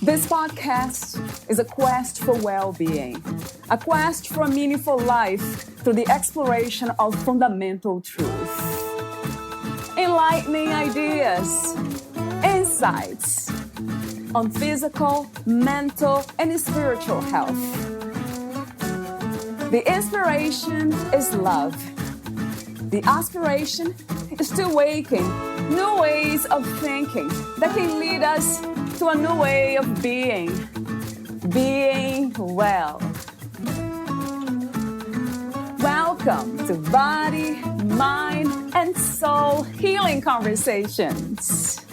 This podcast is a quest for well-being, a quest for a meaningful life through the exploration of fundamental truth. Enlightening ideas, insights on physical, mental, and spiritual health. The inspiration is love. The aspiration is to awaken new ways of thinking that can lead us to a new way of being well. Welcome to Body, Mind, and Soul Healing Conversations.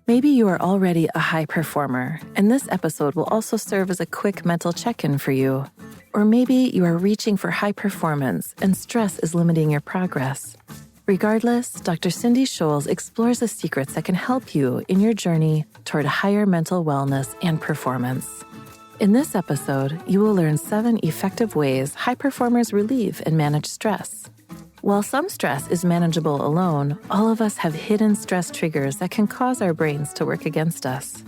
Maybe you are already a high performer, and this episode will also serve as a quick mental check-in for you. Or maybe you are reaching for high performance and stress is limiting your progress. Regardless, Dr. Cindy Shoals explores the secrets that can help you in your journey toward higher mental wellness and performance. In this episode, you will learn 7 effective ways high performers relieve and manage stress. While some stress is manageable alone, all of us have hidden stress triggers that can cause our brains to work against us.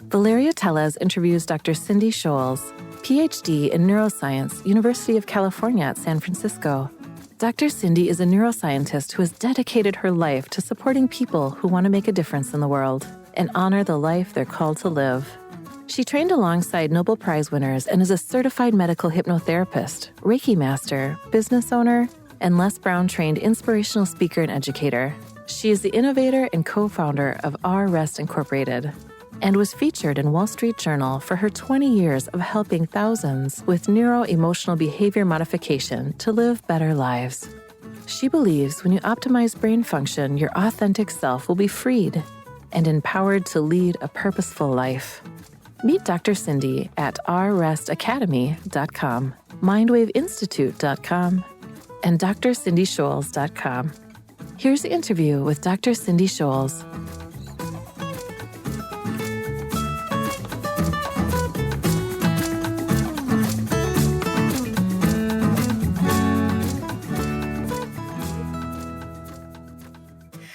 Valeria Teles interviews Dr. Cindy Shoals, PhD in Neuroscience, University of California at San Francisco. Dr. Cindy is a neuroscientist who has dedicated her life to supporting people who want to make a difference in the world and honor the life they're called to live. She trained alongside Nobel Prize winners and is a certified medical hypnotherapist, Reiki master, business owner, and Les Brown-trained inspirational speaker and educator. She is the innovator and co-founder of R-Rest Incorporated and was featured in Wall Street Journal for her 20 years of helping thousands with neuro-emotional behavior modification to live better lives. She believes when you optimize brain function, your authentic self will be freed and empowered to lead a purposeful life. Meet Dr. Cindy at rrestacademy.com, mindwaveinstitute.com, and drcindyshoals.com. Here's the interview with Dr. Cindy Shoals.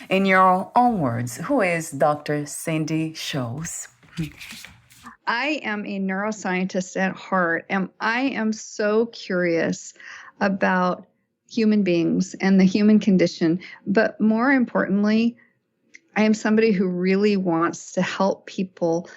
In your own words, who is Dr. Cindy Shoals? I am a neuroscientist at heart, and I am so curious about human beings and the human condition. But more importantly, I am somebody who really wants to help people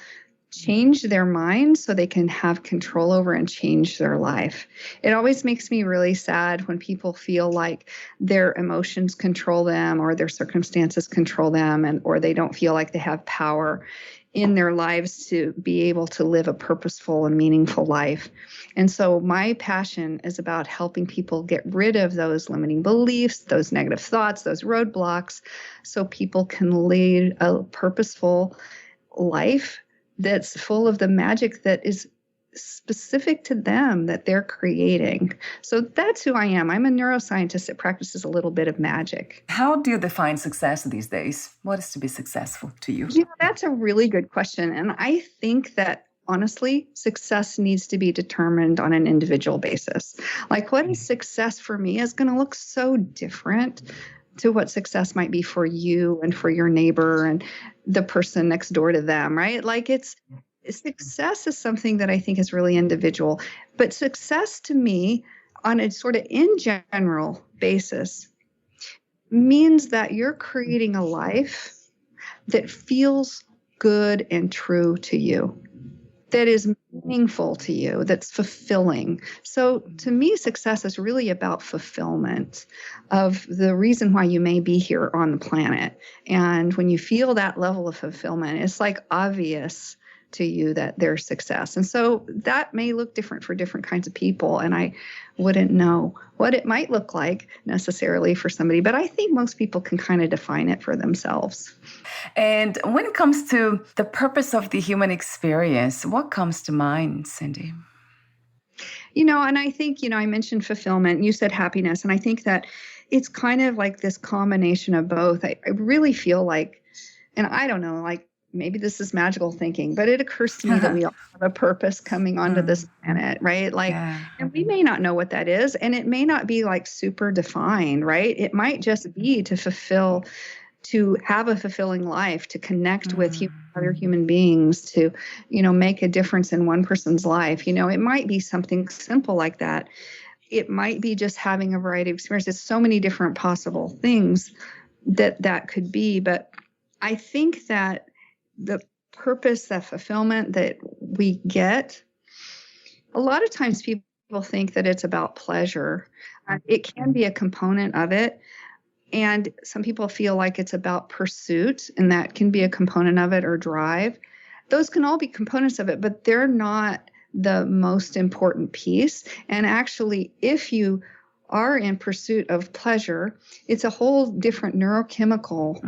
change their mind so they can have control over and change their life. It always makes me really sad when people feel like their emotions control them or their circumstances control them, or they don't feel like they have power in their lives to be able to live a purposeful and meaningful life. And so my passion is about helping people get rid of those limiting beliefs, those negative thoughts, those roadblocks, so people can lead a purposeful life that's full of the magic that is specific to them that they're creating. So that's who I am. I'm a neuroscientist that practices a little bit of magic. How do you define success these days? What is to be successful to you? Yeah, that's a really good question. And I think that honestly, success needs to be determined on an individual basis. Like what is success for me is going to look so different to what success might be for you and for your neighbor and the person next door to them, right? Like success is something that I think is really individual. But success to me, on a sort of in general basis, means that you're creating a life that feels good and true to you, that is meaningful to you, that's fulfilling. So to me, success is really about fulfillment of the reason why you may be here on the planet. And when you feel that level of fulfillment, it's like obvious to you that there's success. And so that may look different for different kinds of people. And I wouldn't know what it might look like necessarily for somebody, but I think most people can kind of define it for themselves. And when it comes to the purpose of the human experience, what comes to mind, Cindy? And I think, I mentioned fulfillment, you said happiness, and I think that it's kind of like this combination of both. I really feel like, and I don't know, like maybe this is magical thinking, but it occurs to me that we all have a purpose coming onto this planet, right? Like, and we may not know what that is, and it may not be like super defined, right? It might just be to have a fulfilling life, to connect with other human beings, to, make a difference in one person's life. It might be something simple like that. It might be just having a variety of experiences. So many different possible things that could be. But I think that the purpose, that fulfillment that we get, a lot of times people think that it's about pleasure. It can be a component of it. And some people feel like it's about pursuit, and that can be a component of it, or drive. Those can all be components of it, but they're not the most important piece. And actually, if you are in pursuit of pleasure, it's a whole different neurochemical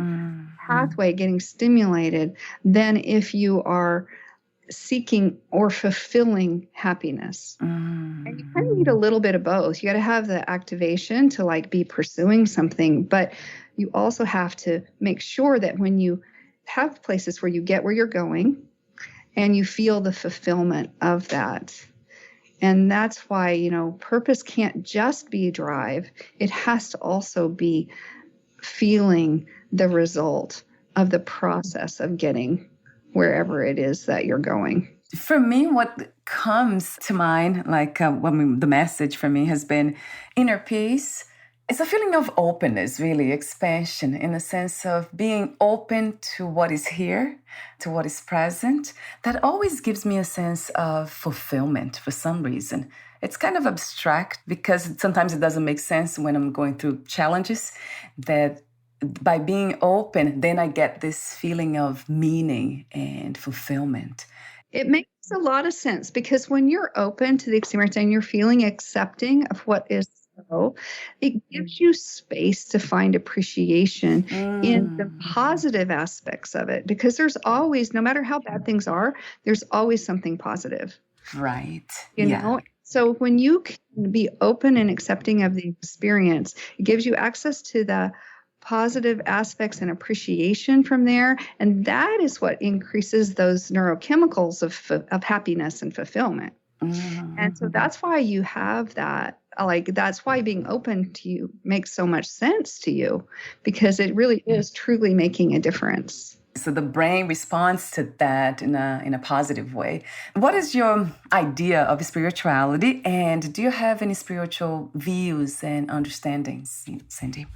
pathway getting stimulated than if you are seeking or fulfilling happiness. And you kind of need a little bit of both. You got to have the activation to like be pursuing something, but you also have to make sure that when you have places where you get where you're going and you feel the fulfillment of that. And that's why, purpose can't just be drive. It has to also be feeling the result of the process of getting wherever it is that you're going. For me, what comes to mind, the message for me has been inner peace. It's a feeling of openness, really, expansion, in the sense of being open to what is here, to what is present. That always gives me a sense of fulfillment for some reason. It's kind of abstract because sometimes it doesn't make sense when I'm going through challenges, that by being open, then I get this feeling of meaning and fulfillment. It makes a lot of sense, because when you're open to the experience and you're feeling accepting of what is so, it gives you space to find appreciation in the positive aspects of it, because there's always, no matter how bad things are, there's always something positive. Right. You know? So when you can be open and accepting of the experience, it gives you access to the positive aspects and appreciation from there. And that is what increases those neurochemicals of happiness and fulfillment. And so that's why you have that. That's why being open to you makes so much sense to you, because it really is truly making a difference. So the brain responds to that in a positive way. What is your idea of spirituality? And do you have any spiritual views and understandings, Cindy?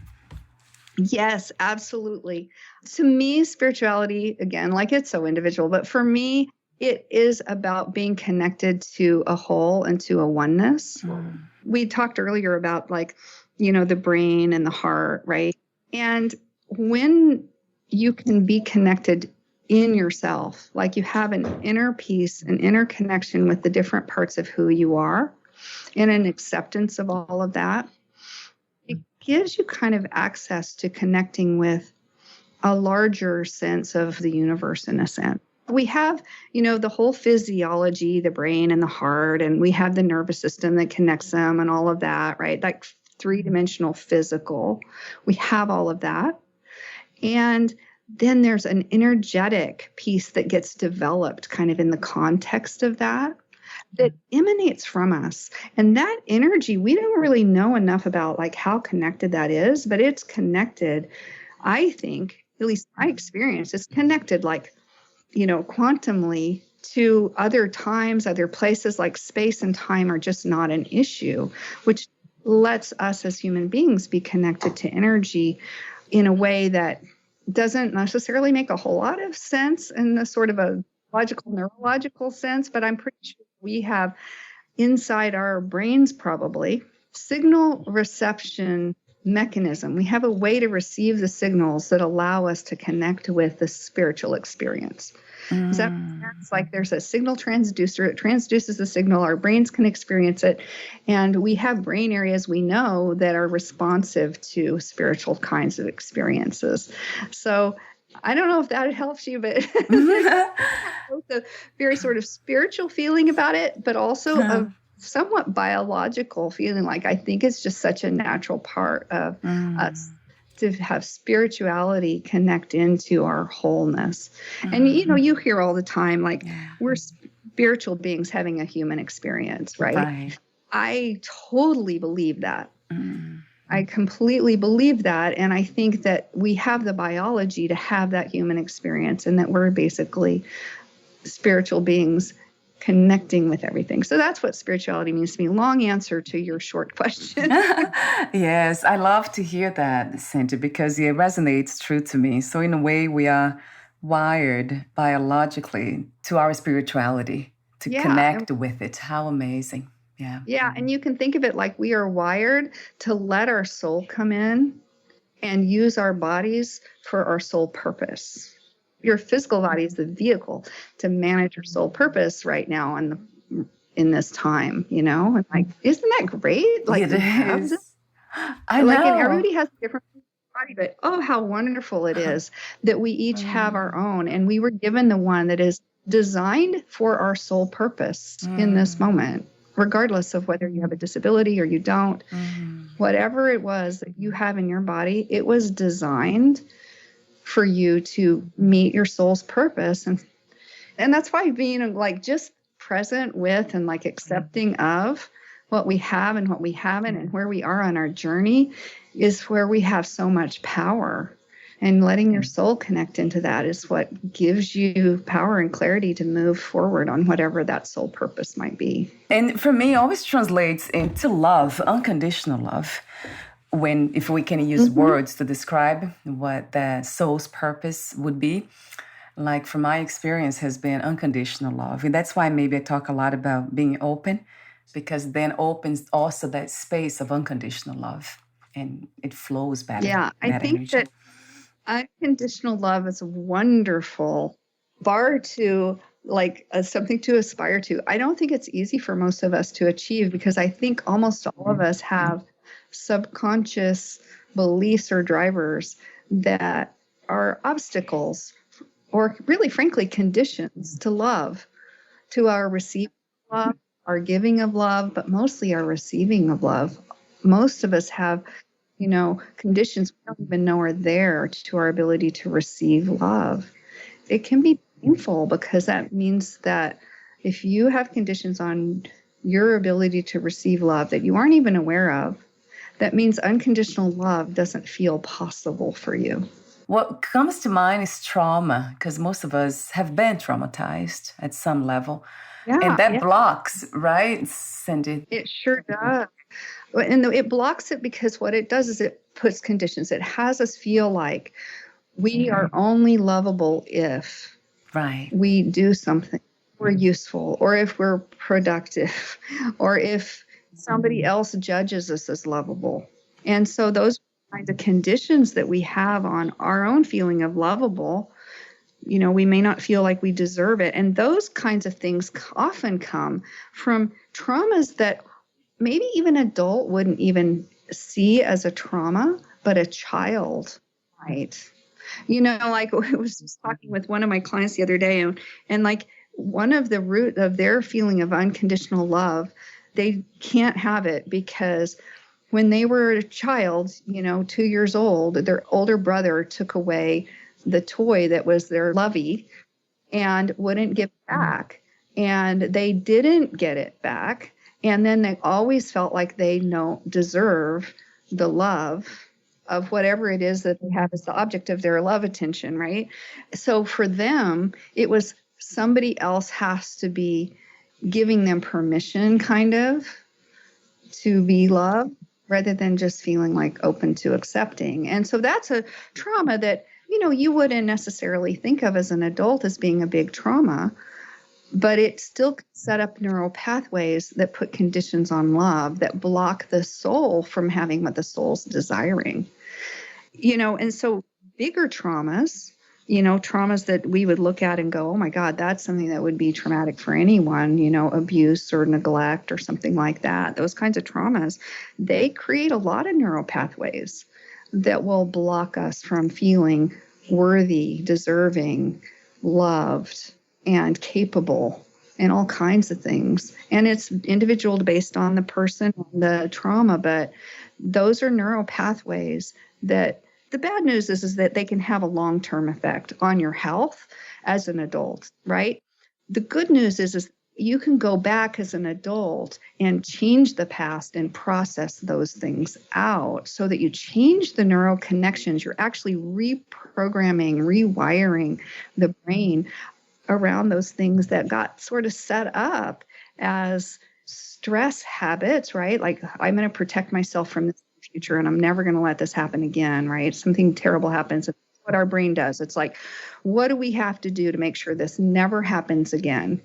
Yes, absolutely. To me, spirituality, again, it's so individual, but for me, it is about being connected to a whole and to a oneness. We talked earlier about the brain and the heart, right? And when you can be connected in yourself, like you have an inner peace, an inner connection with the different parts of who you are, and an acceptance of all of that, it gives you kind of access to connecting with a larger sense of the universe, in a sense. We have, the whole physiology, the brain and the heart, and we have the nervous system that connects them and all of that, right? Like three-dimensional physical. We have all of that. And then there's an energetic piece that gets developed kind of in the context of that emanates from us. And that energy, we don't really know enough about how connected that is, but it's connected, I think, at least my experience, it's connected quantumly to other times, other places. Like space and time are just not an issue, which lets us as human beings be connected to energy in a way that doesn't necessarily make a whole lot of sense in a sort of a neurological sense, but I'm pretty sure we have inside our brains probably signal reception mechanism. We have a way to receive the signals that allow us to connect with the spiritual experience. Does that make sense? There's a signal transducer. It transduces the signal. Our brains can experience it. And we have brain areas we know that are responsive to spiritual kinds of experiences. So I don't know if that helps you, but both a very sort of spiritual feeling about it, but also a somewhat biological feeling. I think it's just such a natural part of us to have spirituality connect into our wholeness. And, you hear all the time, like, we're spiritual beings having a human experience, right? I totally believe that. I completely believe that. And I think that we have the biology to have that human experience, and that we're basically spiritual beings connecting with everything. So that's what spirituality means to me. Long answer to your short question. Yes, I love to hear that, Cindy, because it resonates true to me. So in a way, we are wired biologically to our spirituality, to connect with it. How amazing. Yeah. Yeah. And you can think of it like we are wired to let our soul come in and use our bodies for our soul purpose. Your physical body is the vehicle to manage your soul purpose right now in this time, And like, isn't that great? Like, it is. I know. And everybody has a different body, but how wonderful it is that we each have our own, and we were given the one that is designed for our soul purpose in this moment, regardless of whether you have a disability or you don't. Whatever it was that you have in your body, it was designed for you to meet your soul's purpose. And that's why being like just present with and like accepting of what we have and what we haven't and where we are on our journey is where we have so much power. And letting your soul connect into that is what gives you power and clarity to move forward on whatever that soul purpose might be. And for me, it always translates into love, unconditional love. If we can use words to describe what the soul's purpose would be, like from my experience has been unconditional love. And that's why maybe I talk a lot about being open, because then opens also that space of unconditional love and it flows better. Yeah, I think that unconditional love is a wonderful bar to like something to aspire to. I don't think it's easy for most of us to achieve, because I think almost all of us have subconscious beliefs or drivers that are obstacles, or really, frankly, conditions to love, to our receiving of love, our giving of love, but mostly our receiving of love. Most of us have, conditions we don't even know are there to our ability to receive love. It can be painful, because that means that if you have conditions on your ability to receive love that you aren't even aware of, that means unconditional love doesn't feel possible for you. What comes to mind is trauma, because most of us have been traumatized at some level. Yeah, and that blocks, right, Cindy? It sure does. And it blocks it because what it does is it puts conditions. It has us feel like we are only lovable if we do something, we're useful, or if we're productive, or if somebody else judges us as lovable. And so those kinds of conditions that we have on our own feeling of lovable, we may not feel like we deserve it. And those kinds of things often come from traumas that maybe even an adult wouldn't even see as a trauma, but a child might. Like I was just talking with one of my clients the other day, and like one of the root of their feeling of unconditional love, they can't have it because when they were a child, 2 years old, their older brother took away the toy that was their lovey and wouldn't give it back. And they didn't get it back. And then they always felt like they deserve the love of whatever it is that they have as the object of their love attention, right? So for them, it was somebody else has to be giving them permission kind of to be loved rather than just feeling like open to accepting. And so that's a trauma that, you wouldn't necessarily think of as an adult as being a big trauma, but it still set up neural pathways that put conditions on love that block the soul from having what the soul's desiring. And so bigger traumas, traumas that we would look at and go, oh my God, that's something that would be traumatic for anyone, abuse or neglect or something like that. Those kinds of traumas, they create a lot of neural pathways that will block us from feeling worthy, deserving, loved, and capable, and all kinds of things. And it's individual based on the person and the trauma, but those are neural pathways that The bad news is that they can have a long-term effect on your health as an adult, right? The good news is you can go back as an adult and change the past and process those things out so that you change the neural connections. You're actually reprogramming, rewiring the brain around those things that got sort of set up as stress habits, right? Like, I'm going to protect myself from this in the future and I'm never going to let this happen again, right? Something terrible happens. It's what our brain does. It's like, what do we have to do to make sure this never happens again?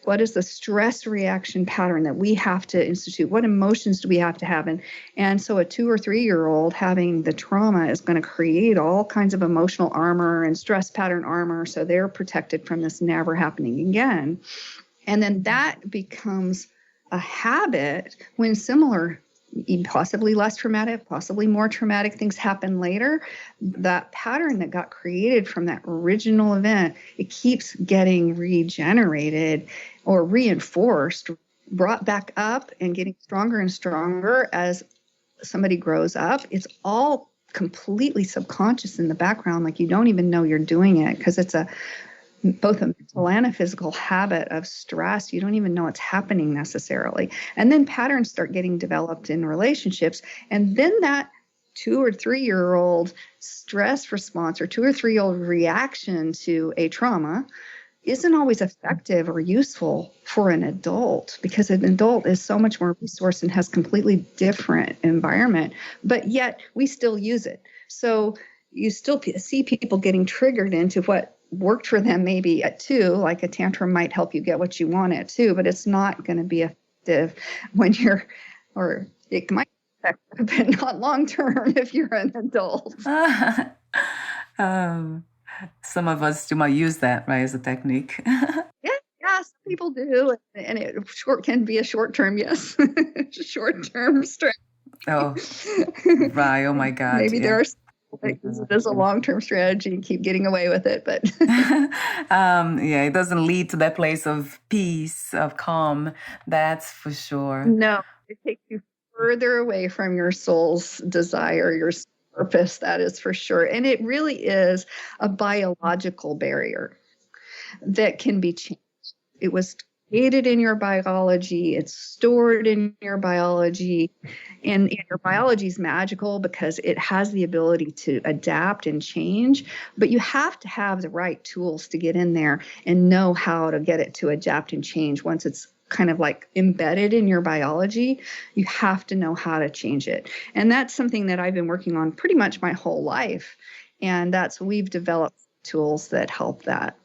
What is the stress reaction pattern that we have to institute? What emotions do we have to have? And so a 2 or 3 year old having the trauma is going to create all kinds of emotional armor and stress pattern armor. So they're protected from this never happening again. And then that becomes a habit when similar, possibly less traumatic, possibly more traumatic things happen later. That pattern that got created from that original event, it keeps getting regenerated or reinforced, brought back up and getting stronger and stronger as somebody grows up. It's all completely subconscious in the background. Like, you don't even know you're doing it because it's both a mental and a physical habit of stress. You don't even know it's happening necessarily. And then patterns start getting developed in relationships. And then that 2 or 3 year old stress response or 2 or 3 year old reaction to a trauma isn't always effective or useful for an adult, because an adult is so much more resourced and has completely different environment, but yet we still use it. So you still see people getting triggered into what worked for them maybe at 2, like a tantrum might help you get what you want at 2, but it's not going to be effective when or it might be effective, but not long-term if you're an adult. Some of us might use that, right, as a technique. Yeah, some people do, and it can be a short-term, yes, short-term stress. Oh, right. Oh my God. Maybe there are that use it as a long-term strategy and keep getting away with it, but it doesn't lead to that place of peace, of calm. That's for sure. No, it takes you further away from your soul's desire, your purpose. That is for sure, and it really is a biological barrier that can be changed. It was created in your biology, it's stored in your biology, and your biology is magical because it has the ability to adapt and change, but you have to have the right tools to get in there and know how to get it to adapt and change. Once it's kind of like embedded in your biology, you have to know how to change it. And that's something that I've been working on pretty much my whole life, and we've developed tools that help that.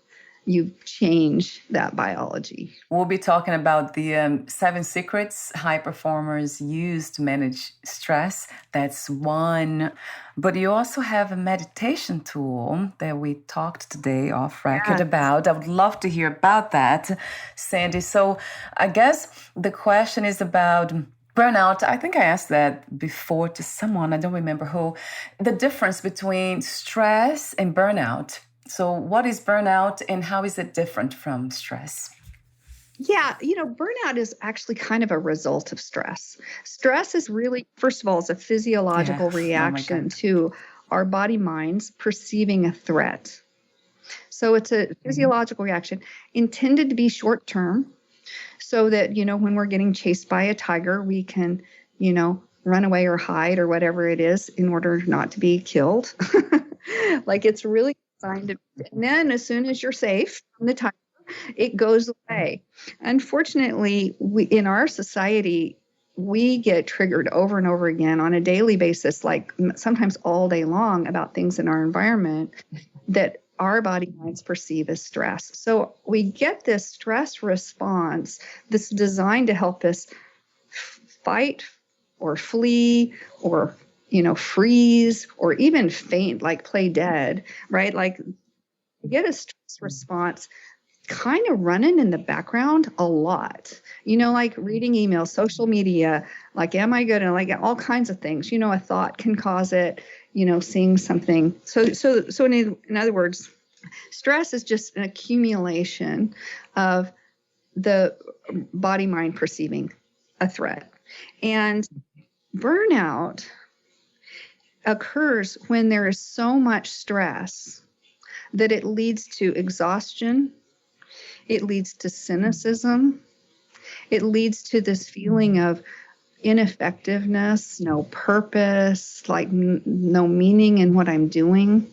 You change that biology. We'll be talking about the 7 secrets high performers use to manage stress. That's one. But you also have a meditation tool that we talked today off record about. I would love to hear about that, Sandy. So I guess the question is about burnout. I think I asked that before to someone, I don't remember who, the difference between stress and burnout. So what is burnout and how is it different from stress? Yeah, burnout is actually kind of a result of stress. Stress is really, first of all, it's a physiological reaction to our body minds perceiving a threat. So it's a physiological reaction intended to be short term so that, when we're getting chased by a tiger, we can, run away or hide or whatever it is in order not to be killed. Like, it's really designed to, and then as soon as you're safe from the tiger, it goes away. Unfortunately, in our society, we get triggered over and over again on a daily basis, like sometimes all day long, about things in our environment that our body minds perceive as stress. So we get this stress response that's designed to help us fight or flee or freeze or even faint, like play dead, right? Like, you get a stress response kind of running in the background a lot, like reading emails, social media, like, am I good? And like all kinds of things, a thought can cause it, seeing something. So in other words, stress is just an accumulation of the body mind perceiving a threat. And burnout occurs when there is so much stress that it leads to exhaustion, it leads to cynicism, it leads to this feeling of ineffectiveness, no purpose, like no meaning in what I'm doing.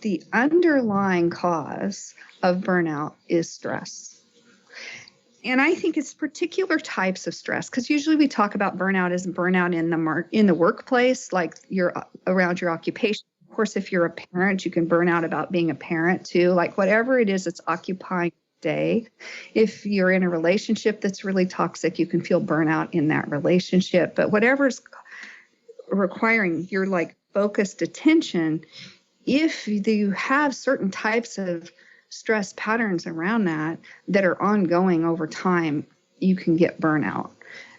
The underlying cause of burnout is stress. And I think it's particular types of stress, because usually we talk about burnout as burnout in the workplace, like you're around your occupation. Of course, if you're a parent, you can burn out about being a parent too, like whatever it is that's occupying the day. If you're in a relationship that's really toxic, you can feel burnout in that relationship. But whatever's requiring your like focused attention, if you have certain types of stress patterns around that are ongoing over time, you can get burnout.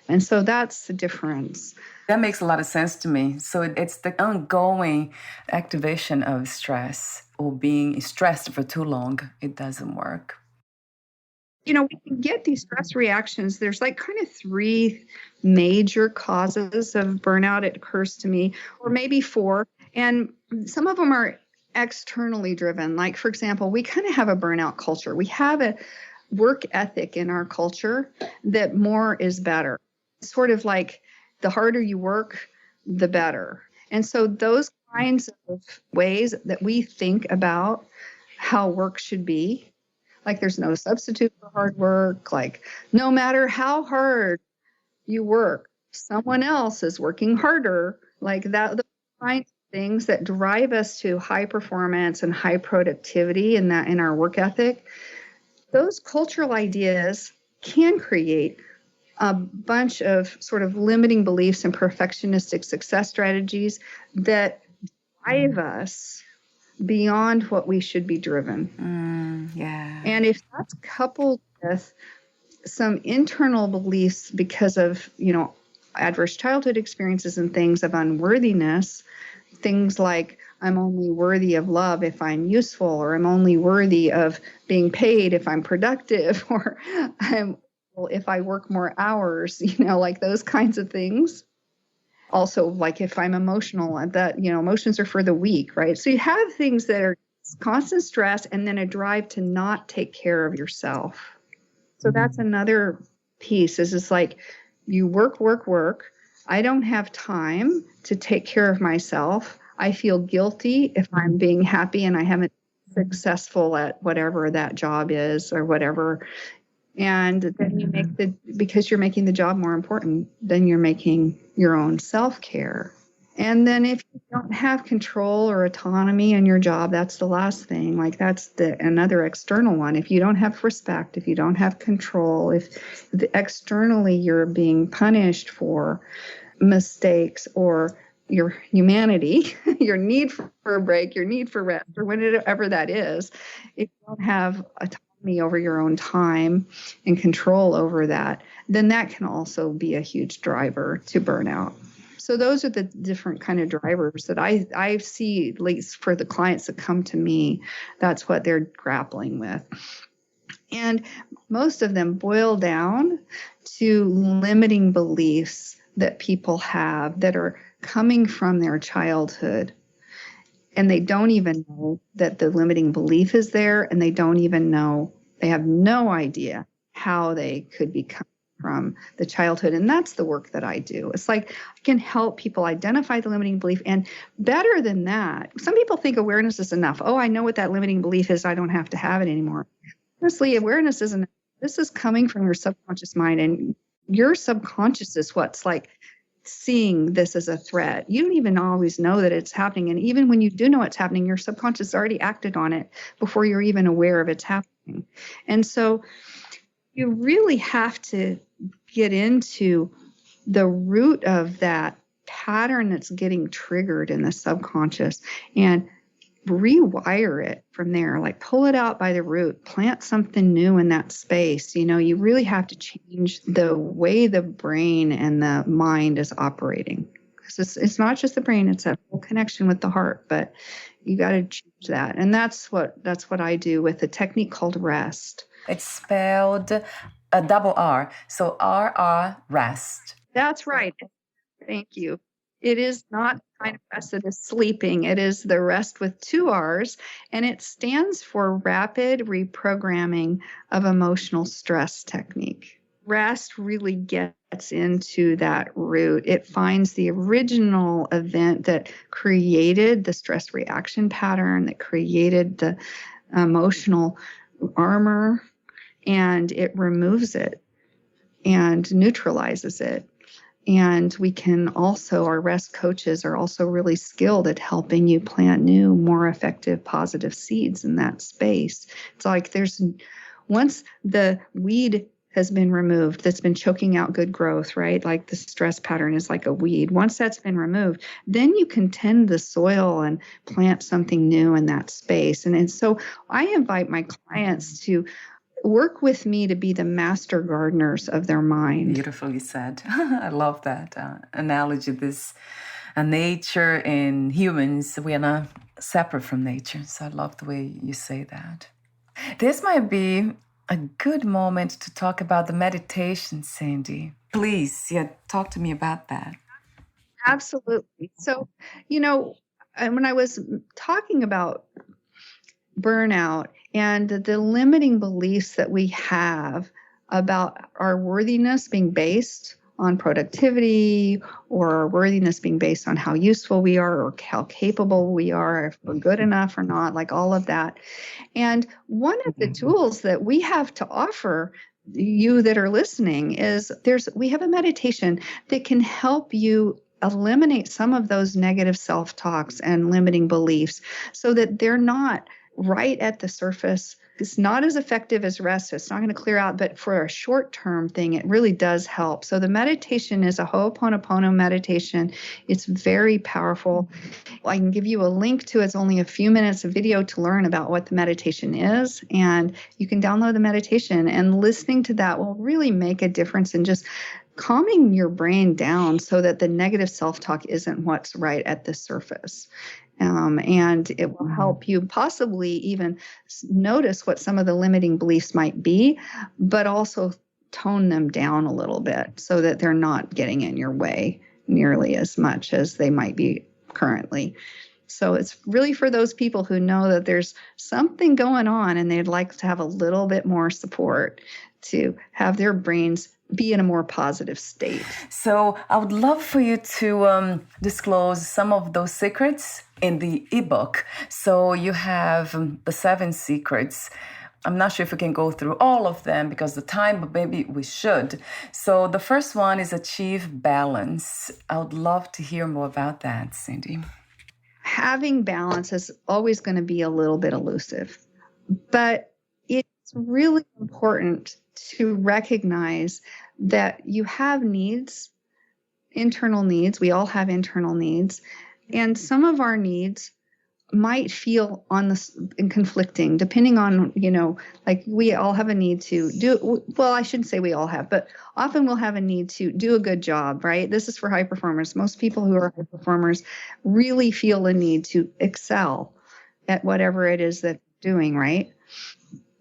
And so that's the difference. That makes a lot of sense to me. So it's the ongoing activation of stress, or being stressed for too long. It doesn't work. You know, we can get these stress reactions. There's like kind of 3 major causes of burnout, it occurs to me, or maybe 4. And some of them are externally driven. Like, for example, we kind of have a burnout culture. We have a work ethic in our culture that more is better. It's sort of like the harder you work, the better. And so those kinds of ways that we think about how work should be, like there's no substitute for hard work, like no matter how hard you work, someone else is working harder, like that, the kinds of things that drive us to high performance and high productivity in our work ethic. Those cultural ideas can create a bunch of sort of limiting beliefs and perfectionistic success strategies that drive us beyond what we should be driven. Yeah. And if that's coupled with some internal beliefs because of, adverse childhood experiences and things of unworthiness, things like I'm only worthy of love if I'm useful, or I'm only worthy of being paid if I'm productive, or if I work more hours, like those kinds of things. Also, like if I'm emotional, that, emotions are for the weak, right? So you have things that are constant stress and then a drive to not take care of yourself. So that's another piece, is it's like you work. I don't have time to take care of myself. I feel guilty if I'm being happy and I haven't been successful at whatever that job is or whatever. And then you because you're making the job more important, then you're making your own self-care. And then if you don't have control or autonomy in your job, that's the last thing. Like that's another external one. If you don't have respect, if you don't have control, if externally you're being punished for mistakes or your humanity, your need for a break, your need for rest, or whatever that is, if you don't have autonomy over your own time and control over that, then that can also be a huge driver to burnout. So those are the different kind of drivers that I see, at least for the clients that come to me, that's what they're grappling with. And most of them boil down to limiting beliefs that people have that are coming from their childhood. And they don't even know that the limiting belief is there, and they have no idea how they could become from the childhood. And that's the work that I do. It's like I can help people identify the limiting belief. And better than that, some people think awareness is enough. Oh, I know what that limiting belief is. I don't have to have it anymore. Honestly, awareness isn't. This is coming from your subconscious mind, and your subconscious is what's like seeing this as a threat. You don't even always know that it's happening. And even when you do know it's happening, your subconscious already acted on it before you're even aware of it's happening. And so you really have to get into the root of that pattern that's getting triggered in the subconscious and rewire it from there, like pull it out by the root, plant something new in that space. You really have to change the way the brain and the mind is operating. Because it's not just the brain, it's a whole connection with the heart, but you got to change that. And that's what I do with a technique called rest. It's spelled a double R. So RR, rest. That's right. Thank you. It is not the kind of rest that is sleeping. It is the rest with 2 R's, and it stands for Rapid Reprogramming of Emotional Stress Technique. Rest really gets into that root. It finds the original event that created the stress reaction pattern, that created the emotional armor, and it removes it and neutralizes it. And we can also, our rest coaches are also really skilled at helping you plant new, more effective, positive seeds in that space. It's like once the weed has been removed that's been choking out good growth, right? Like the stress pattern is like a weed. Once that's been removed, then you can tend the soil and plant something new in that space. And so I invite my clients to work with me to be the master gardeners of their mind. Beautifully said. I love that analogy. This nature and humans, we are not separate from nature. So I love the way you say that. This might be a good moment to talk about the meditation, Cindy. Please, talk to me about that. Absolutely. So, when I was talking about burnout and the limiting beliefs that we have about our worthiness being based on productivity, or our worthiness being based on how useful we are or how capable we are, if we're good enough or not, like all of that. And one of the tools that we have to offer you that are listening is we have a meditation that can help you eliminate some of those negative self-talks and limiting beliefs so that they're not right at the surface. It's not as effective as rest. It's not going to clear out, but for a short-term thing, it really does help. So the meditation is a Ho'oponopono meditation. It's very powerful. I can give you a link to it. It's only a few minutes of video to learn about what the meditation is, and you can download the meditation, and listening to that will really make a difference in just calming your brain down so that the negative self-talk isn't what's right at the surface. And it will help you possibly even notice what some of the limiting beliefs might be, but also tone them down a little bit so that they're not getting in your way nearly as much as they might be currently. So it's really for those people who know that there's something going on and they'd like to have a little bit more support to have their brains be in a more positive state. So I would love for you to disclose some of those secrets in the ebook. So you have the 7 secrets. I'm not sure if we can go through all of them because of the time, but maybe we should. So the first one is achieve balance. I would love to hear more about that, Cindy. Having balance is always going to be a little bit elusive, but it's really important to recognize that you have needs, internal needs. We all have internal needs. And some of our needs might feel conflicting, depending on, like we all have a need to do, well, I shouldn't say we all have, but often we'll have a need to do a good job, right? This is for high performers. Most people who are high performers really feel a need to excel at whatever it is that they're doing, right?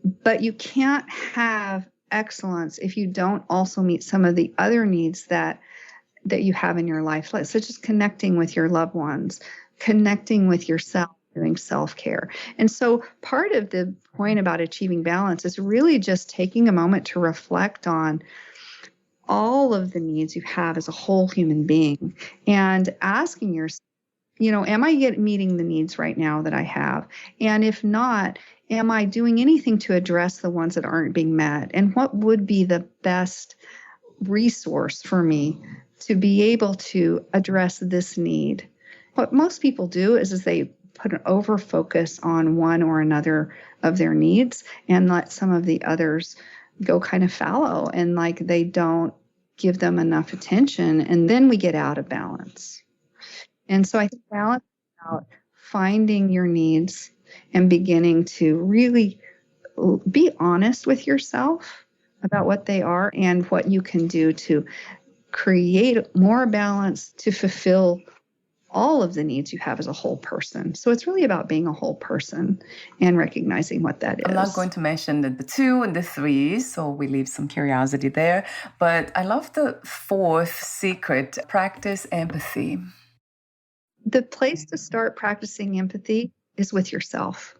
But you can't have excellence if you don't also meet some of the other needs that you have in your life, such as connecting with your loved ones, connecting with yourself, doing self-care. And so part of the point about achieving balance is really just taking a moment to reflect on all of the needs you have as a whole human being and asking yourself, am I meeting the needs right now that I have? And if not, am I doing anything to address the ones that aren't being met? And what would be the best resource for me to be able to address this need? What most people do is they put an over focus on one or another of their needs and let some of the others go kind of fallow, and like they don't give them enough attention, and then we get out of balance. And so I think balance is about finding your needs and beginning to really be honest with yourself about what they are and what you can do to create more balance to fulfill all of the needs you have as a whole person. So it's really about being a whole person and recognizing what that is. I'm not going to mention the 2 and the 3, so we leave some curiosity there. But I love the 4th secret, practice empathy. the place to start practicing empathy is with yourself.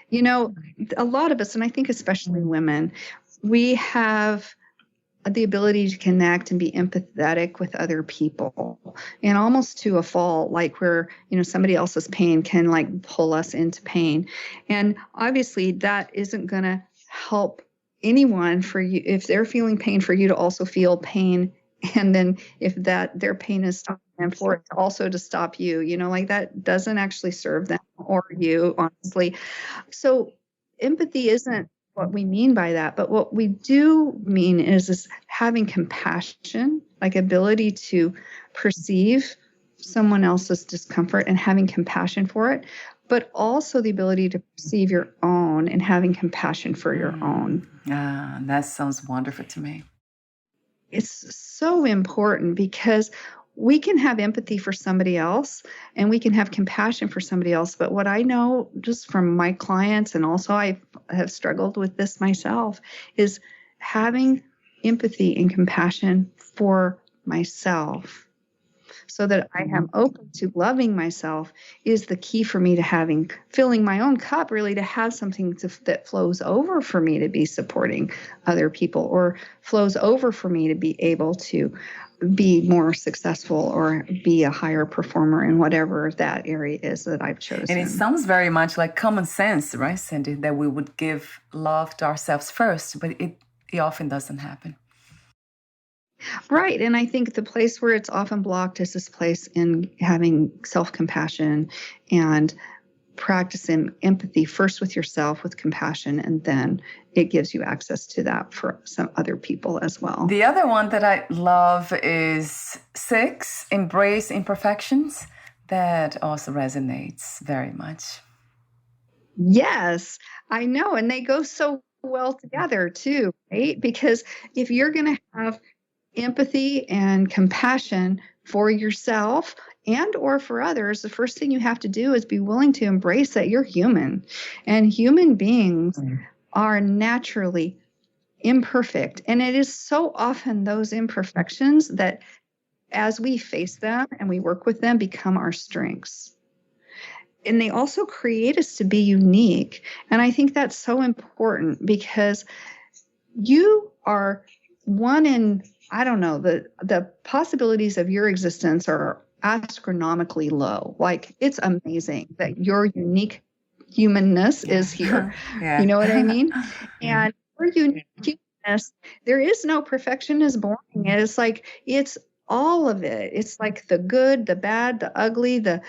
You know, a lot of us, and I think especially women, we have the ability to connect and be empathetic with other people, and almost to a fault, like where, somebody else's pain can like pull us into pain. And obviously that isn't going to help anyone, for you if they're feeling pain, for you to also feel pain. And then if their pain is stopping them, for it also to stop you, like that doesn't actually serve them or you, honestly. So empathy isn't what we mean by that, but what we do mean is having compassion, like ability to perceive someone else's discomfort and having compassion for it, but also the ability to perceive your own and having compassion for your own. That sounds wonderful to me. It's so important because we can have empathy for somebody else and we can have compassion for somebody else. But what I know just from my clients, and also I have struggled with this myself, is having empathy and compassion for myself so that I am open to loving myself is the key for me to filling my own cup, really, to have something that flows over for me to be supporting other people, or flows over for me to be able to be more successful or be a higher performer in whatever that area is that I've chosen. And it sounds very much like common sense, right, Cindy, that we would give love to ourselves first, but it often doesn't happen. Right. And I think the place where it's often blocked is this place in having self-compassion and practicing empathy first with yourself, with compassion, and then it gives you access to that for some other people as well. The other one that I love is 6, embrace imperfections. That also resonates very much. Yes, I know. And they go so well together too, right? Because if you're going to have empathy and compassion for yourself and or for others, the first thing you have to do is be willing to embrace that you're human, and human beings are naturally imperfect. And it is so often those imperfections that, as we face them and we work with them, become our strengths. And they also create us to be unique. And I think that's so important because you are one in, I don't know, the possibilities of your existence are astronomically low. Like, it's amazing that your unique humanness is here. Yeah. You know what I mean? And your unique humanness, there is no perfection is boring. It's like, it's all of it. It's like the good, the bad, the ugly, the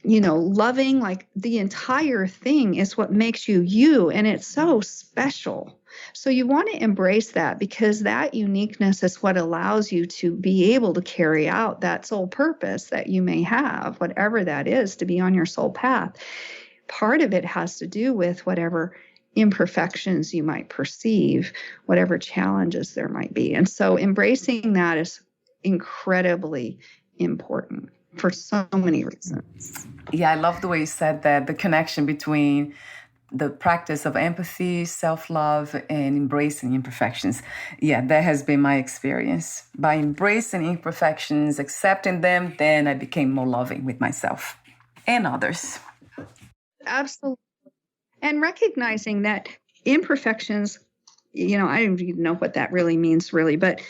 loving, like the entire thing is what makes you you. And it's so special. So you want to embrace that, because that uniqueness is what allows you to be able to carry out that soul purpose that you may have, whatever that is, to be on your soul path. Part of it has to do with whatever imperfections you might perceive, whatever challenges there might be. And so embracing that is incredibly important for so many reasons. Yeah, I love the way you said that, the connection between the practice of empathy, self-love, and embracing imperfections. Yeah, that has been my experience. By embracing imperfections, accepting them, then I became more loving with myself and others. Absolutely. And recognizing that imperfections, I don't even know what that really means, really, but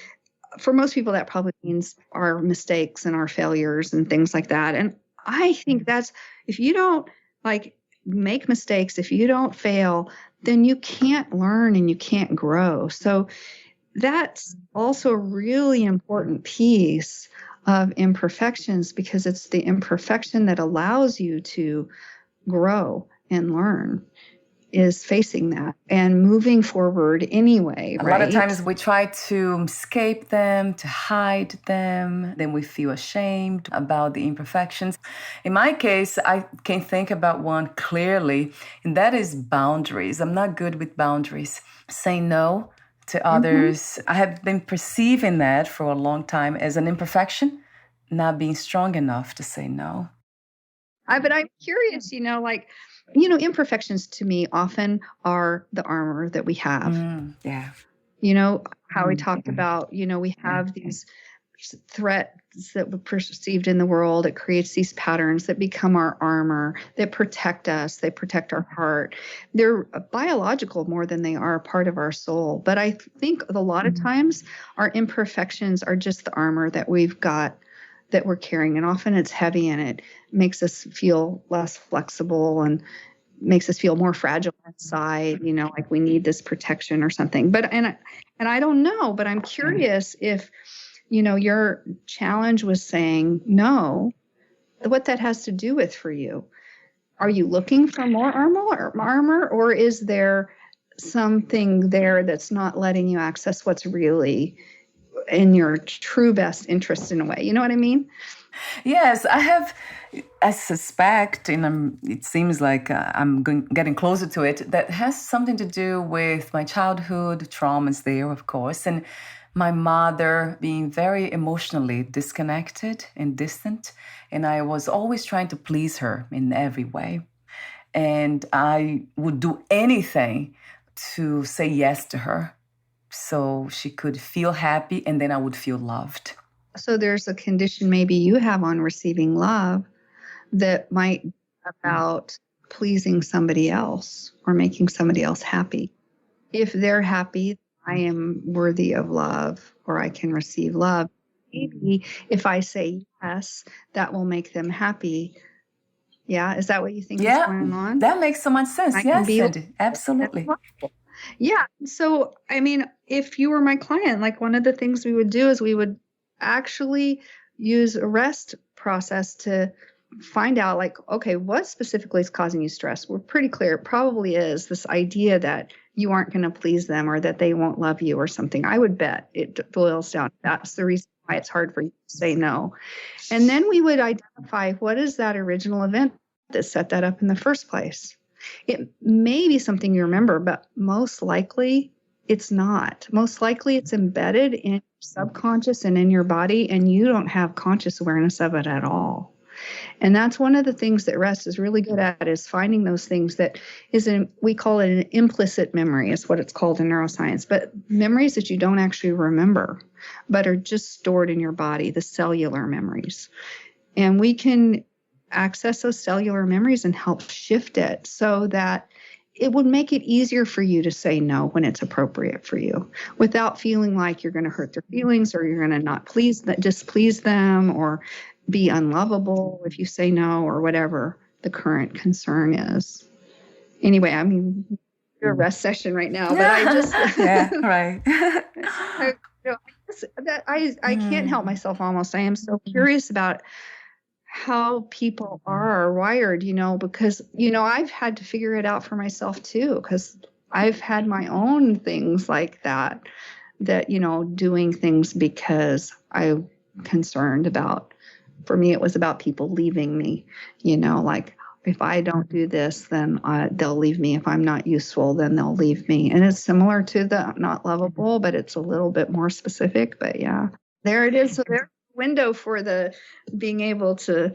for most people, that probably means our mistakes and our failures and things like that. And I think that's, if you don't make mistakes, if you don't fail, then you can't learn and you can't grow. So that's also a really important piece of imperfections, because it's the imperfection that allows you to grow and learn, is facing that and moving forward anyway, right? A lot of times we try to escape them, to hide them. Then we feel ashamed about the imperfections. In my case, I can think about one clearly, and that is boundaries. I'm not good with boundaries. Saying no to others. I have been perceiving that for a long time as an imperfection, not being strong enough to say no. But I'm curious, imperfections to me often are the armor that we have. Yeah. How we talked about, we have these threats that were perceived in the world. It creates these patterns that become our armor, that protect us. They protect our heart. They're biological more than they are a part of our soul. But I think a lot of times our imperfections are just the armor that we've got, that we're carrying. And often it's heavy and it makes us feel less flexible and makes us feel more fragile inside, like we need this protection or something. But, and I don't know, but I'm curious if, your challenge was saying no, what that has to do with for you. Are you looking for more armor, or is there something there that's not letting you access what's really in your true best interest in a way? You know what I mean? Yes, I suspect, and it seems like I'm getting closer to it, that has something to do with my childhood traumas there, of course, and my mother being very emotionally disconnected and distant, and I was always trying to please her in every way. And I would do anything to say yes to her so she could feel happy, and then I would feel loved. So there's a condition maybe you have on receiving love that might be about pleasing somebody else or making somebody else happy. If they're happy, I am worthy of love, or I can receive love. Maybe if I say yes, that will make them happy. Yeah, is that what you think is going on? That makes so much sense. Yes, Cindy, absolutely. Yeah. So, I mean, if you were my client, like one of the things we would do is we would actually use a rest process to find out, like, okay, what specifically is causing you stress? We're pretty clear. It probably is this idea that you aren't going to please them or that they won't love you or something. I would bet it boils down to that's the reason why it's hard for you to say no. And then we would identify what is that original event that set that up in the first place. It may be something you remember, but most likely it's not. Most likely it's embedded in your subconscious and in your body, and you don't have conscious awareness of it at all. And that's one of the things that rest is really good at, is finding those things that we call it an implicit memory, is what it's called in neuroscience, but memories that you don't actually remember, but are just stored in your body, the cellular memories. And we can access those cellular memories and help shift it so that it would make it easier for you to say no when it's appropriate for you, without feeling like you're going to hurt their feelings, or you're going to not displease them, or be unlovable if you say no, or whatever the current concern is. Anyway, I mean, you're a rest session right now, but I just yeah, right. I can't help myself almost. I am so curious about how people are wired, because, I've had to figure it out for myself too, because I've had my own things like that, doing things because I'm concerned about. For me, it was about people leaving me, like if I don't do this, then they'll leave me. If I'm not useful, then they'll leave me. And it's similar to the not lovable, but it's a little bit more specific. But yeah, there it is. So there's a window for the being able to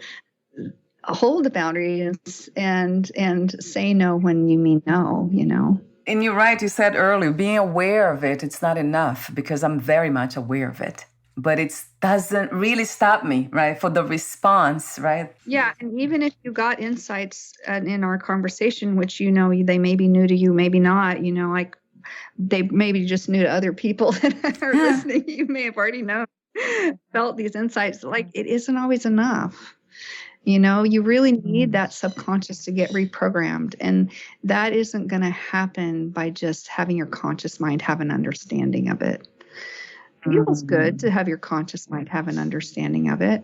hold the boundaries and say no when you mean no, And you're right. You said earlier, being aware of it, it's not enough, because I'm very much aware of it. But it doesn't really stop me, right, for the response, right? Yeah, and even if you got insights in our conversation, which, they may be new to you, maybe not, like they maybe just new to other people that are listening, you may have already felt these insights, like it isn't always enough. You really need that subconscious to get reprogrammed. And that isn't going to happen by just having your conscious mind have an understanding of it. It feels good to have your conscious mind have an understanding of it,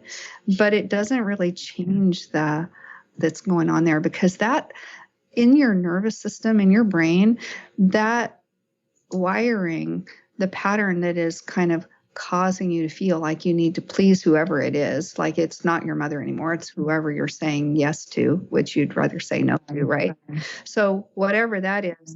but it doesn't really change that's going on there, because that in your nervous system, in your brain, that wiring, the pattern that is kind of causing you to feel like you need to please whoever it is, like it's not your mother anymore, it's whoever you're saying yes to, which you'd rather say no to, right? So whatever that is,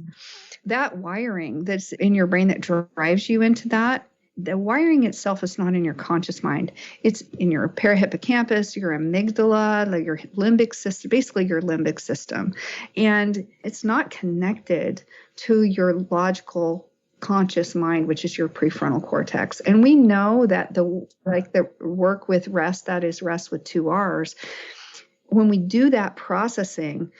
that wiring that's in your brain that drives you into that, the wiring itself is not in your conscious mind. It's in your parahippocampus, your amygdala, like your limbic system, basically your limbic system. And it's not connected to your logical conscious mind, which is your prefrontal cortex. And we know that the work with rest, that is rest with 2 R's, when we do that processing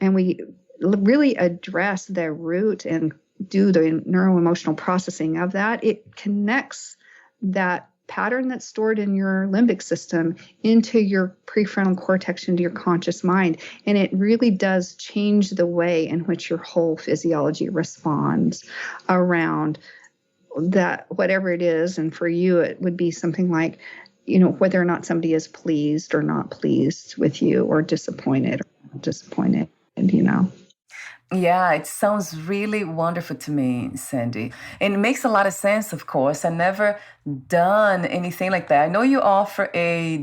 and we really address the root and do the neuroemotional processing of that, it connects that pattern that's stored in your limbic system into your prefrontal cortex, into your conscious mind. And it really does change the way in which your whole physiology responds around that, whatever it is. And for you, it would be something like, whether or not somebody is pleased or not pleased with you, or disappointed or not disappointed, Yeah, it sounds really wonderful to me, Cindy. And it makes a lot of sense, of course. I've never done anything like that. I know you offer a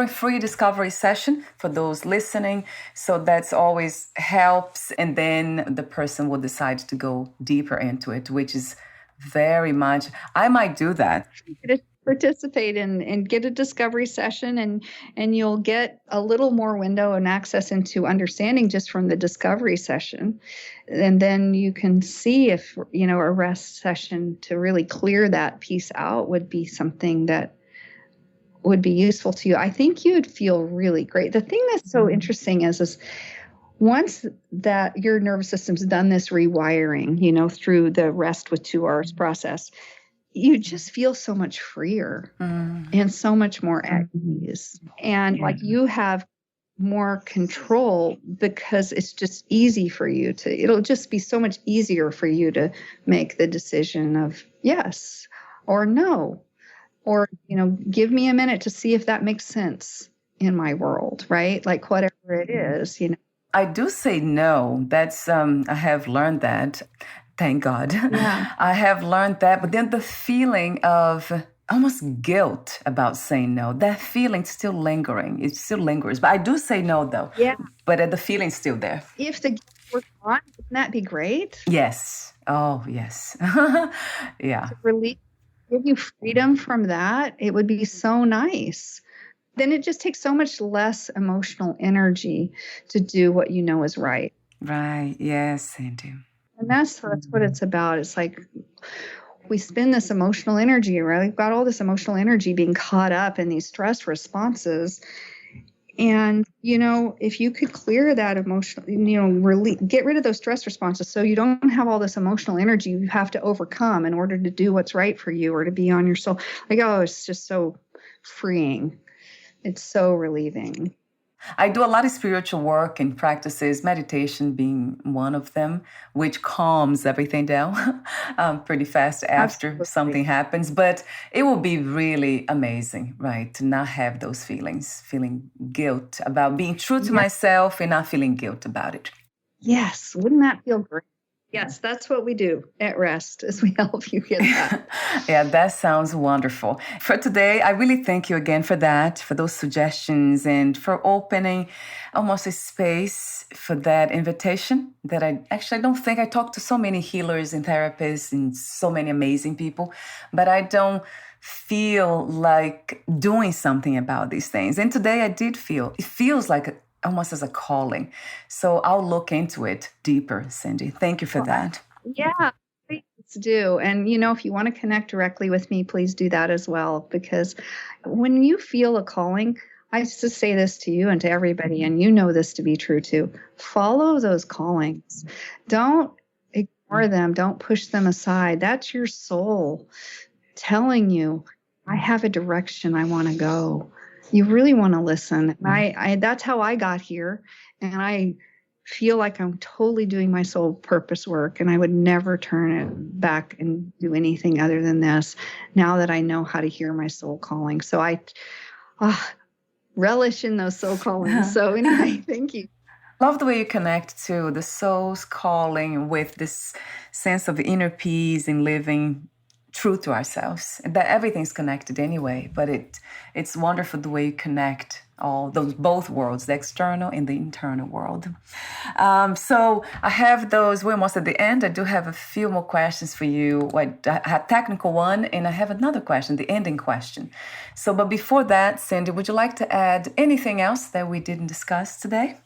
free discovery session for those listening. So that's always helps. And then the person will decide to go deeper into it, which is very much, I might do that. Participate and get a discovery session, and you'll get a little more window and access into understanding just from the discovery session. And then you can see if, a rest session to really clear that piece out would be something that would be useful to you. I think you'd feel really great. The thing that's so interesting is once that your nervous system's done this rewiring, through the rest with 2 R's process, you just feel so much freer and so much more at ease. And like you have more control because it's just easy for you it'll just be so much easier for you to make the decision of yes or no, or, give me a minute to see if that makes sense in my world, right? Like whatever it is, I do say no. That's, I have learned that. Thank God. Yeah. I have learned that. But then the feeling of almost guilt about saying no, that feeling's still lingering. It still lingers. But I do say no, though. Yeah. But the feeling's still there. If the guilt were gone, wouldn't that be great? Yes. Oh, yes. Yeah. To relieve, give you freedom from that, it would be so nice. Then it just takes so much less emotional energy to do what you know is right. Right. Yes, Cindy. And that's what it's about. It's like we spend this emotional energy, right? We've got all this emotional energy being caught up in these stress responses. And, if you could clear that emotional, get rid of those stress responses so you don't have all this emotional energy you have to overcome in order to do what's right for you or to be on your soul. It's just so freeing. It's so relieving. I do a lot of spiritual work and practices, meditation being one of them, which calms everything down pretty fast after Absolutely. Something happens. But it will be really amazing, right, to not have those feeling guilt about being true to myself and not feeling guilt about it. Yes. Wouldn't that feel great? Yes, that's what we do at Rest, is we help you get that. Yeah, that sounds wonderful. For today, I really thank you again for that, for those suggestions, and for opening almost a space for that invitation that I don't think I talk to so many healers and therapists and so many amazing people, but I don't feel like doing something about these things. And today I did feel, it feels like almost as a calling. So I'll look into it deeper, Cindy. Thank you for that. Yeah, please do. And, if you want to connect directly with me, please do that as well. Because when you feel a calling, I just say this to you and to everybody, and you know this to be true too. Follow those callings. Don't ignore them. Don't push them aside. That's your soul telling you, I have a direction I want to go. You really want to listen. I that's how I got here. And I feel like I'm totally doing my soul purpose work, and I would never turn it back and do anything other than this now that I know how to hear my soul calling. So I relish in those soul callings. So anyway, thank you. Love the way you connect to the soul's calling with this sense of inner peace and living true to ourselves. That everything's connected anyway, but it's wonderful the way you connect all those both worlds, the external and the internal world. So I have those. We're almost at the end. I do have a few more questions for you. I have a technical one, and I have another question, the ending question. So, but before that, Cindy, would you like to add anything else that we didn't discuss today?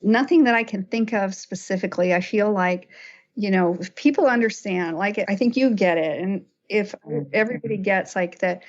Nothing that I can think of specifically. I feel like if people understand, like, I think you get it. And if everybody gets like that,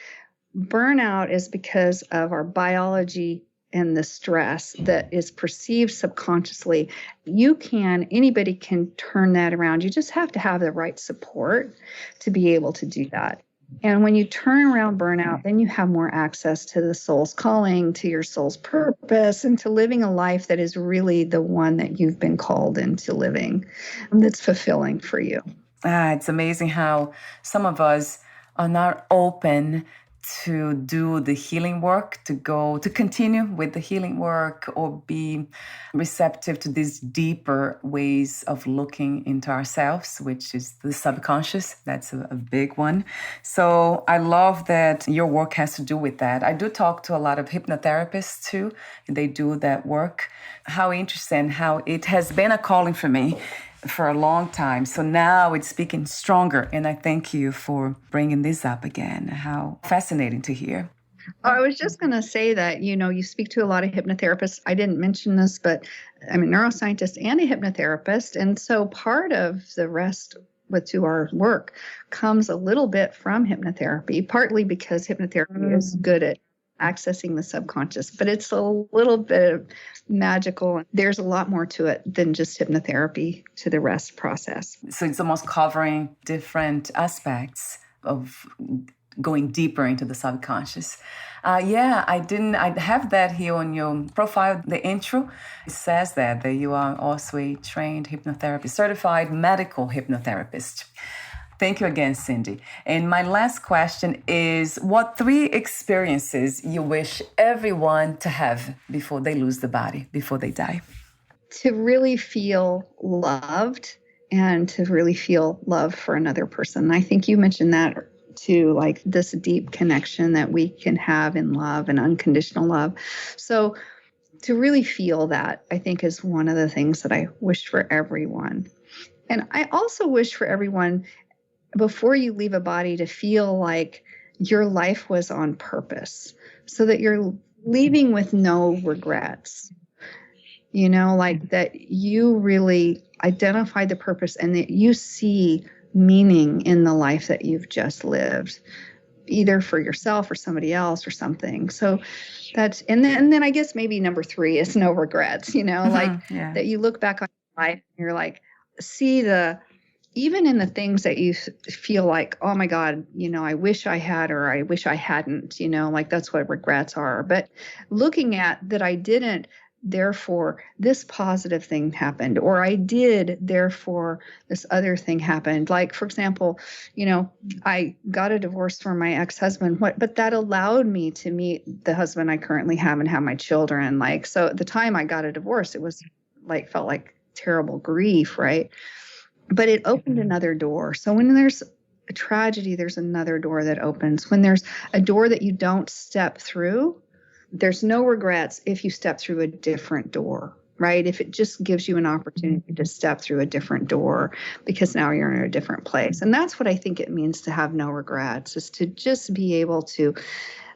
burnout is because of our biology and the stress that is perceived subconsciously. Anybody can turn that around. You just have to have the right support to be able to do that. And when you turn around burnout, then you have more access to the soul's calling, to your soul's purpose, and to living a life that is really the one that you've been called into living, that's fulfilling for you. It's amazing how some of us are not open to do the healing work, to continue with the healing work, or be receptive to these deeper ways of looking into ourselves, which is the subconscious. That's a big one. So I love that your work has to do with that. I do talk to a lot of hypnotherapists too. They do that work. How interesting, how it has been a calling for me for a long time. So now it's speaking stronger. And I thank you for bringing this up again. How fascinating to hear. I was just going to say that, you speak to a lot of hypnotherapists. I didn't mention this, but I'm a neuroscientist and a hypnotherapist. And so part of the rest to our work comes a little bit from hypnotherapy, partly because hypnotherapy is good at accessing the subconscious, but it's a little bit magical. There's a lot more to it than just hypnotherapy to the rest process. So it's almost covering different aspects of going deeper into the subconscious. I have that here on your profile, the intro. It says that you are also a trained hypnotherapist, certified medical hypnotherapist. Thank you again, Cindy. And my last question is, what 3 experiences you wish everyone to have before they lose the body, before they die? To really feel loved and to really feel love for another person. I think you mentioned that too, like this deep connection that we can have in love and unconditional love. So to really feel that, I think, is one of the things that I wish for everyone. And I also wish for everyone, before you leave a body, to feel like your life was on purpose, so that you're leaving with no regrets. Like that you really identify the purpose and that you see meaning in the life that you've just lived, either for yourself or somebody else or something. So that's, and then I guess maybe number 3 is no regrets, that you look back on your life and you're like, see even in the things that you feel like, oh my God, I wish I had, or I wish I hadn't, like that's what regrets are. But looking at that, I didn't, therefore this positive thing happened, or I did, therefore this other thing happened. Like, for example, I got a divorce from my ex-husband, but that allowed me to meet the husband I currently have and have my children. Like, so at the time I got a divorce, it was like, felt like terrible grief, right? But it opened another door. So when there's a tragedy, there's another door that opens. When there's a door that you don't step through, there's no regrets if you step through a different door, right? If it just gives you an opportunity to step through a different door, because now you're in a different place. And that's what I think it means to have no regrets, is to just be able to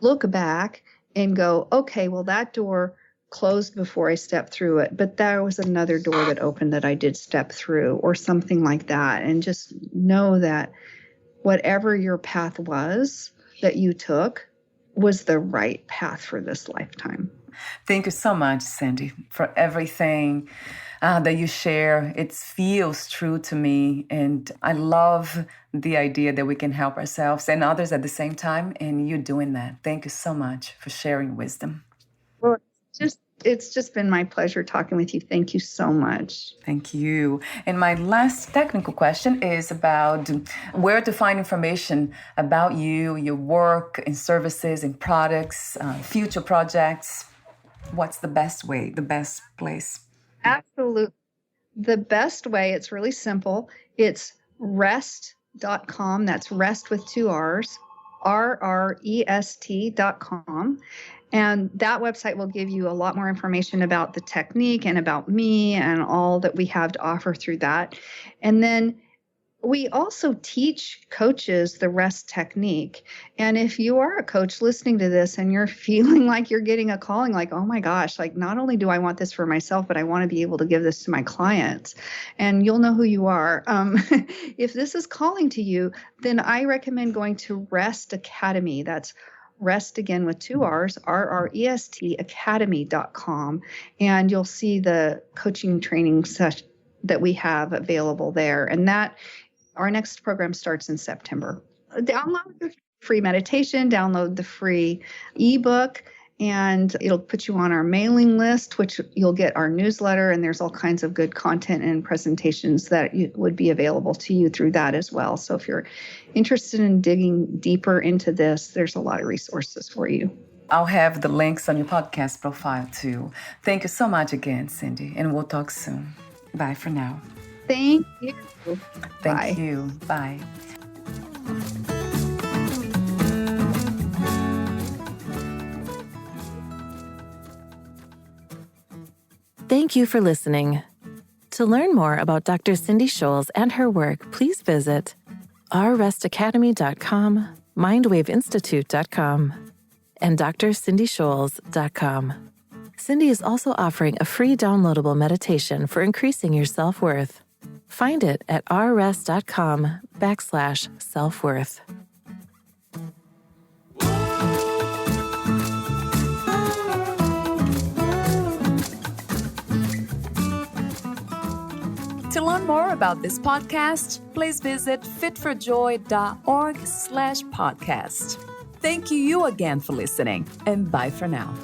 look back and go, okay, well, that door closed before I stepped through it, but there was another door that opened that I did step through, or something like that. And just know that whatever your path was that you took was the right path for this lifetime. Thank you so much, Cindy, for everything that you share. It feels true to me. And I love the idea that we can help ourselves and others at the same time. And you doing that. Thank you so much for sharing wisdom. Well, it's just been my pleasure talking with you. Thank you so much. Thank you. And my last technical question is about where to find information about you, your work and services and products, future projects. What's the best way, the best place? Absolutely. The best way, it's really simple. It's rest.com. That's rest with 2 R's, RREST.com. And that website will give you a lot more information about the technique and about me and all that we have to offer through that. And then We also teach coaches the rest technique. And if you are a coach listening to this and you're feeling like you're getting a calling, like, oh my gosh, like not only do I want this for myself, but I want to be able to give this to my clients, and you'll know who you are. If this is calling to you, then I recommend going to Rest Academy. That's Rest again with 2 R's, RREST Academy.com. And you'll see the coaching training session that we have available there. And our next program starts in September. Download the free meditation, download the free ebook, and it'll put you on our mailing list, which you'll get our newsletter, and there's all kinds of good content and presentations that would be available to you through that as well. So if you're interested in digging deeper into this, there's a lot of resources for you. I'll have the links on your podcast profile too. Thank you so much again, Cindy, and we'll talk soon. Bye for now. Thank you. Thank you. Bye. Thank you for listening. To learn more about Dr. Cindy Shoals and her work, please visit rrestacademy.com, mindwaveinstitute.com, and drcindyshoals.com. Cindy is also offering a free downloadable meditation for increasing your self-worth. Find it at rrest.com/self-worth. To learn more about this podcast, please visit fitforjoy.org/podcast. Thank you again for listening, and bye for now.